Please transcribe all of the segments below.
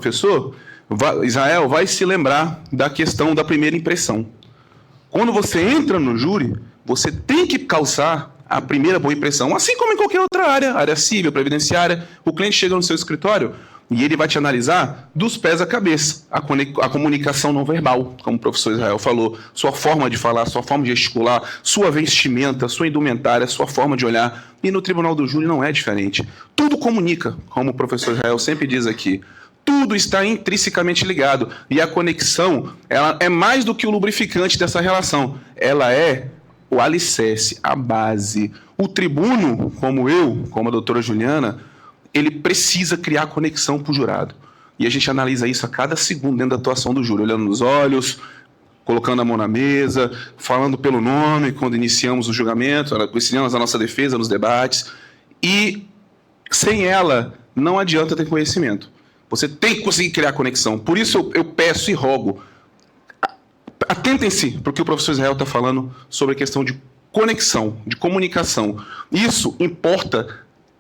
professor, Israel vai se lembrar da questão da primeira impressão. Quando você entra no júri, você tem que causar a primeira boa impressão, assim como em qualquer outra área civil, previdenciária. O cliente chega no seu escritório e ele vai te analisar dos pés à cabeça. A comunicação não verbal, como o professor Israel falou, sua forma de falar, sua forma de gesticular, sua vestimenta, sua indumentária, sua forma de olhar. E no tribunal do júri não é diferente. Tudo comunica, como o professor Israel sempre diz aqui. Tudo está intrinsecamente ligado. E a conexão, ela é mais do que o lubrificante dessa relação. Ela é o alicerce, a base. O tribuno, como eu, como a doutora Juliana, ele precisa criar conexão com o jurado. E a gente analisa isso a cada segundo dentro da atuação do júri, olhando nos olhos, colocando a mão na mesa, falando pelo nome quando iniciamos o julgamento, iniciamos a nossa defesa nos debates. E sem ela, não adianta ter conhecimento. Você tem que conseguir criar conexão. Por isso eu peço e rogo, atentem-se para o que o professor Israel está falando sobre a questão de conexão, de comunicação. Isso importa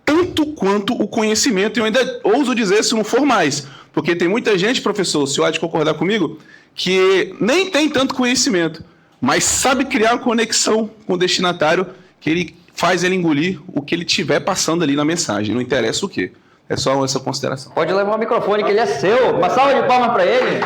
tanto quanto o conhecimento, e eu ainda ouso dizer se não for mais, porque tem muita gente, professor, o senhor há de concordar comigo, que nem tem tanto conhecimento, mas sabe criar uma conexão com o destinatário, que ele faz ele engolir o que ele estiver passando ali na mensagem, não interessa o quê. É só essa consideração. Pode levar o microfone, que ele é seu. Uma salva de palmas para ele.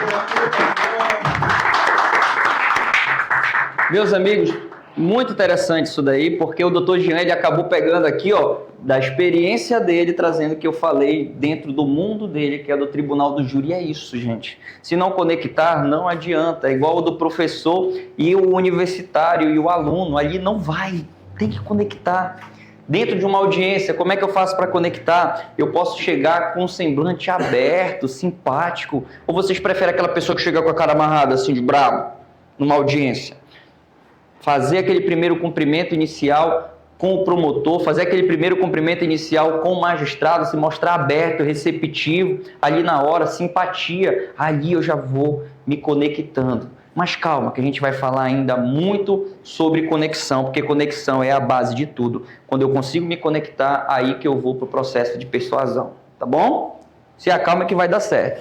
Meus amigos, muito interessante isso daí, porque o doutor Jean, ele acabou pegando aqui, ó, da experiência dele, trazendo o que eu falei dentro do mundo dele, que é do tribunal do júri. É isso, gente. Se não conectar, não adianta. É igual o do professor e o universitário e o aluno. Ali não vai. Tem que conectar. Dentro de uma audiência, como é que eu faço para conectar? Eu posso chegar com um semblante aberto, simpático, ou vocês preferem aquela pessoa que chega com a cara amarrada, assim, de bravo, numa audiência? Fazer aquele primeiro cumprimento inicial com o promotor, fazer aquele primeiro cumprimento inicial com o magistrado, se mostrar aberto, receptivo, ali na hora, simpatia, ali eu já vou me conectando. Mas calma, que a gente vai falar ainda muito sobre conexão, porque conexão é a base de tudo. Quando eu consigo me conectar, aí que eu vou para o processo de persuasão, tá bom? Se acalma que vai dar certo.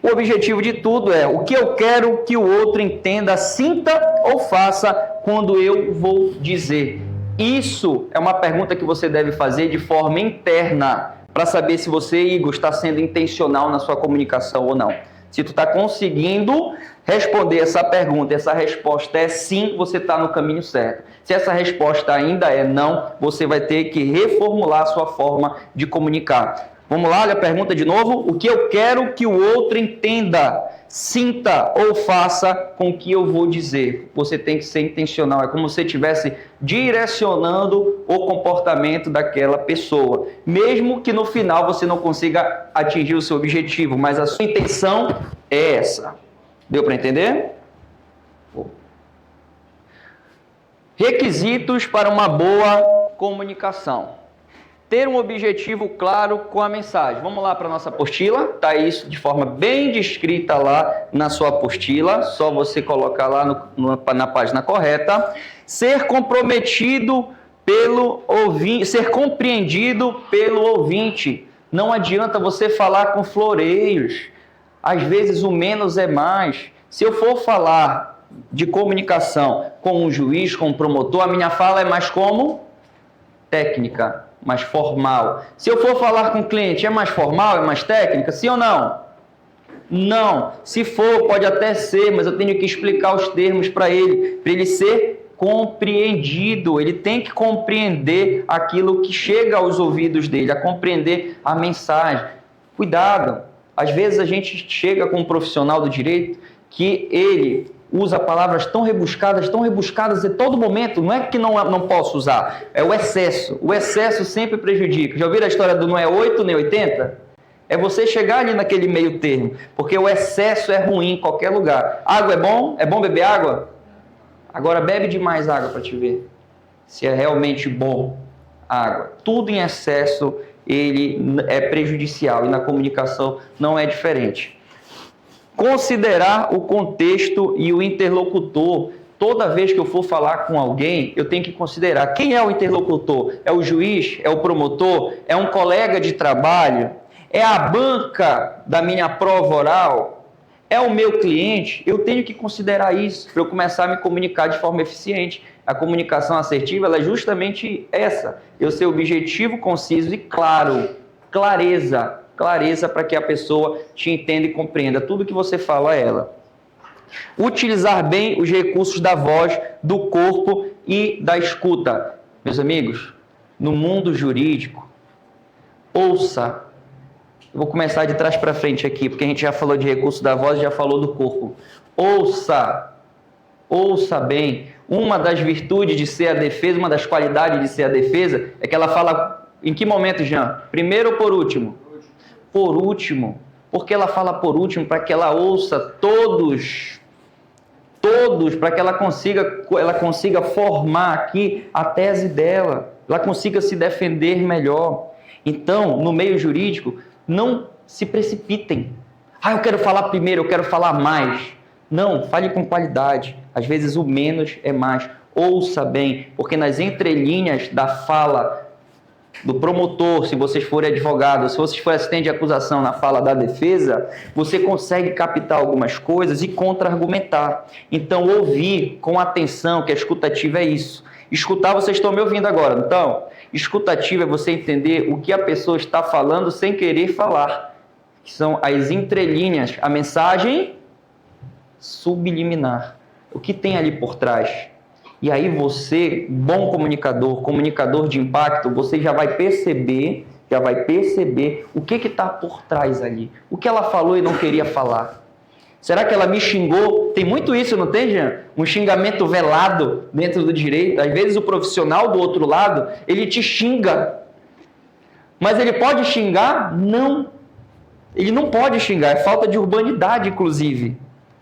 O objetivo de tudo é o que eu quero que o outro entenda, sinta ou faça quando eu vou dizer. Isso é uma pergunta que você deve fazer de forma interna, para saber se você, Igor, está sendo intencional na sua comunicação ou não. Se tu está conseguindo responder essa pergunta, essa resposta é sim, você está no caminho certo. Se essa resposta ainda é não, você vai ter que reformular a sua forma de comunicar. Vamos lá, olha a pergunta de novo. O que eu quero que o outro entenda, sinta ou faça com o que eu vou dizer. Você tem que ser intencional. É como se você estivesse direcionando o comportamento daquela pessoa. Mesmo que no final você não consiga atingir o seu objetivo, mas a sua intenção é essa. Deu para entender? Requisitos para uma boa comunicação. Ter um objetivo claro com a mensagem. Vamos lá para a nossa apostila. Está isso de forma bem descrita lá na sua apostila. Só você colocar lá na página correta. Ser comprometido pelo ouvinte, ser compreendido pelo ouvinte. Não adianta você falar com floreios. Às vezes o menos é mais. Se eu for falar de comunicação com um juiz, com um promotor, a minha fala é mais como técnica, mais formal. Se eu for falar com o cliente, é mais formal, é mais técnica? Sim ou não? Não. Se for, pode até ser, mas eu tenho que explicar os termos para ele ser compreendido. Ele tem que compreender aquilo que chega aos ouvidos dele, a compreender a mensagem. Cuidado. Às vezes a gente chega com um profissional do direito que ele usa palavras tão rebuscadas em todo momento. Não é que não posso usar, é o excesso. O excesso sempre prejudica. Já ouviram a história do não é 8 nem 80? É você chegar ali naquele meio termo, porque o excesso é ruim em qualquer lugar. Água é bom? É bom beber água? Agora bebe demais água para te ver se é realmente bom a água. Tudo em excesso ele é prejudicial, e na comunicação não é diferente. Considerar o contexto e o interlocutor. Toda vez que eu for falar com alguém, eu tenho que considerar quem é o interlocutor. É o juiz? É o promotor? É um colega de trabalho? É a banca da minha prova oral? É o meu cliente? Eu tenho que considerar isso para eu começar a me comunicar de forma eficiente. A comunicação assertiva ela é justamente essa. Eu ser objetivo, conciso e claro. Clareza. Clareza para que a pessoa te entenda e compreenda tudo que você fala a ela. Utilizar bem os recursos da voz, do corpo e da escuta. Meus amigos, no mundo jurídico, ouça. Eu vou começar de trás para frente aqui, porque a gente já falou de recurso da voz e já falou do corpo. Ouça. Ouça bem. Uma das virtudes de ser a defesa, uma das qualidades de ser a defesa, é que ela fala em que momento, Jean? Primeiro ou por último? Por último. Porque ela fala por último para que ela ouça todos, para que ela consiga formar aqui a tese dela, ela consiga se defender melhor. Então, no meio jurídico, não se precipitem. Eu quero falar primeiro, eu quero falar mais. Não, fale com qualidade. Às vezes o menos é mais. Ouça bem, porque nas entrelinhas da fala do promotor, se vocês forem advogados, se vocês forem assistente de acusação na fala da defesa, você consegue captar algumas coisas e contra-argumentar. Então, ouvir com atenção, que a escutativa é isso. Escutar, vocês estão me ouvindo agora, então, escutativa é você entender o que a pessoa está falando sem querer falar, que são as entrelinhas, a mensagem subliminar, o que tem ali por trás. E aí você, bom comunicador de impacto, você já vai perceber o que está por trás ali. O que ela falou e não queria falar. Será que ela me xingou? Tem muito isso, não tem, Jean? Um xingamento velado dentro do direito. Às vezes o profissional do outro lado, ele te xinga. Mas ele pode xingar? Não. Ele não pode xingar, é falta de urbanidade, inclusive.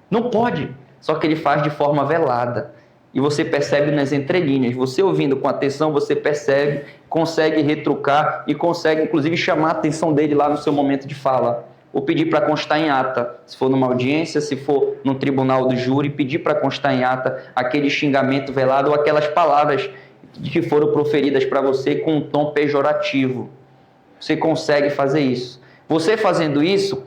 Não pode. Só que ele faz de forma velada. E você percebe nas entrelinhas. Você ouvindo com atenção, você percebe, consegue retrucar e consegue, inclusive, chamar a atenção dele lá no seu momento de fala. Ou pedir para constar em ata. Se for numa audiência, se for no tribunal do júri, pedir para constar em ata aquele xingamento velado ou aquelas palavras que foram proferidas para você com um tom pejorativo. Você consegue fazer isso. Você fazendo isso,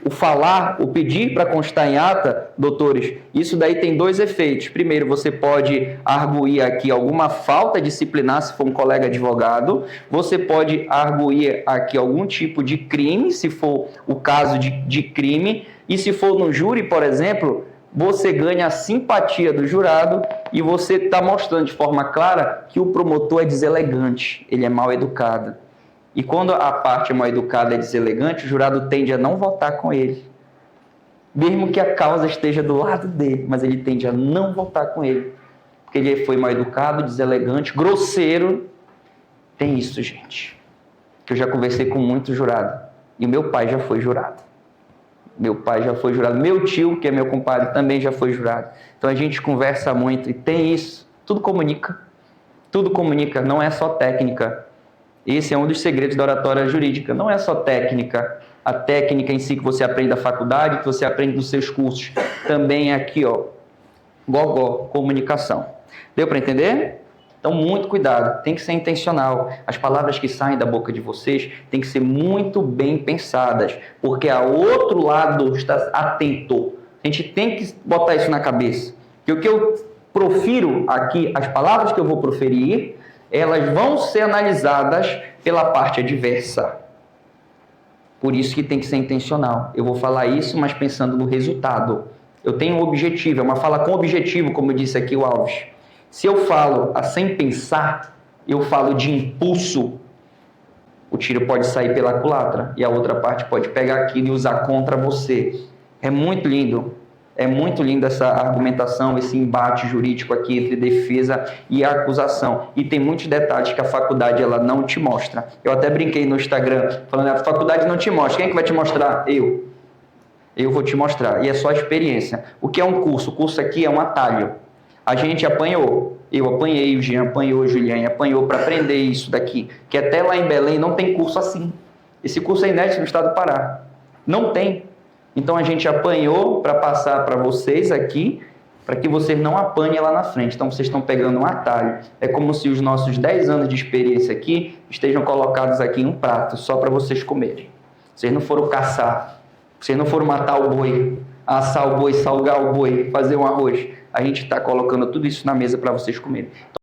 o falar, o pedir para constar em ata, doutores, isso daí tem dois efeitos. Primeiro, você pode arguir aqui alguma falta disciplinar, se for um colega advogado. Você pode arguir aqui algum tipo de crime, se for o caso de crime. E se for no júri, por exemplo, você ganha a simpatia do jurado e você está mostrando de forma clara que o promotor é deselegante, ele é mal educado. E quando a parte mal educada é deselegante, o jurado tende a não votar com ele. Mesmo que a causa esteja do lado dele, mas ele tende a não votar com ele. Porque ele foi mal educado, deselegante, grosseiro. Tem isso, gente. Que eu já conversei com muito jurado. E o meu pai já foi jurado. Meu pai já foi jurado. Meu tio, que é meu compadre, também já foi jurado. Então a gente conversa muito e tem isso. Tudo comunica. Tudo comunica, não é só técnica. Esse é um dos segredos da oratória jurídica. Não é só técnica, a técnica em si que você aprende da faculdade, que você aprende nos seus cursos. Também é aqui, gogó, comunicação. Deu para entender? Então, muito cuidado, tem que ser intencional. As palavras que saem da boca de vocês têm que ser muito bem pensadas, porque a outro lado está atento. A gente tem que botar isso na cabeça. Que o que eu profiro aqui, as palavras que eu vou proferir, elas vão ser analisadas pela parte adversa. Por isso que tem que ser intencional. Eu vou falar isso, mas pensando no resultado. Eu tenho um objetivo, é uma fala com objetivo, como disse aqui o Alves. Se eu falo sem pensar, eu falo de impulso, o tiro pode sair pela culatra e a outra parte pode pegar aquilo e usar contra você. É muito lindo. É muito linda essa argumentação, esse embate jurídico aqui entre defesa e acusação. E tem muitos detalhes que a faculdade ela não te mostra. Eu até brinquei no Instagram, falando, a faculdade não te mostra. Quem é que vai te mostrar? Eu. Eu vou te mostrar. E é só a experiência. O que é um curso? O curso aqui é um atalho. A gente apanhou. Eu apanhei, o Jean apanhou, a Juliane apanhou para aprender isso daqui. Que até lá em Belém não tem curso assim. Esse curso é inédito no estado do Pará. Não tem. Então a gente apanhou para passar para vocês aqui, para que vocês não apanhem lá na frente. Então vocês estão pegando um atalho. É como se os nossos 10 anos de experiência aqui estejam colocados aqui em um prato, só para vocês comerem. Vocês não foram caçar. Vocês não foram matar o boi, assar o boi, salgar o boi, fazer um arroz. A gente está colocando tudo isso na mesa para vocês comerem.